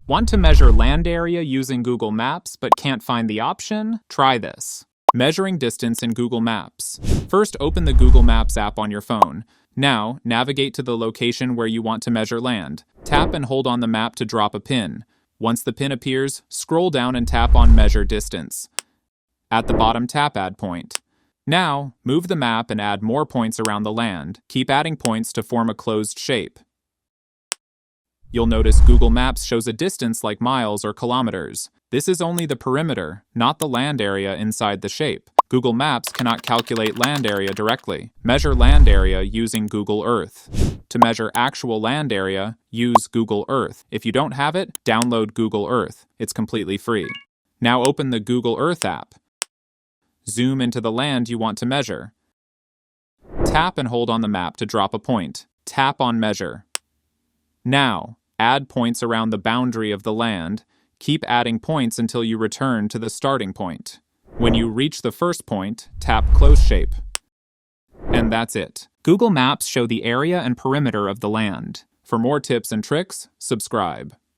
Want to measure land area using Google Maps but can't find the option? Try this. Measuring distance in Google Maps. First, open the Google Maps app on your phone. Now, navigate to the location where you want to measure land. Tap and hold on the map to drop a pin. Once the pin appears, scroll down and tap on Measure Distance. At the bottom, tap Add Point. Now, move the map and add more points around the land. Keep adding points to form a closed shape. You'll notice Google Maps shows a distance like miles or kilometers. This is only the perimeter, not the land area inside the shape. Google Maps cannot calculate land area directly. Measure land area using Google Earth. To measure actual land area, use Google Earth. If you don't have it, download Google Earth. It's completely free. Now open the Google Earth app. Zoom into the land you want to measure. Tap and hold on the map to drop a point. Tap on Measure. Now, add points around the boundary of the land. Keep adding points until you return to the starting point. When you reach the first point, tap Close Shape. And that's it. Google Maps show the area and perimeter of the land. For more tips and tricks, subscribe.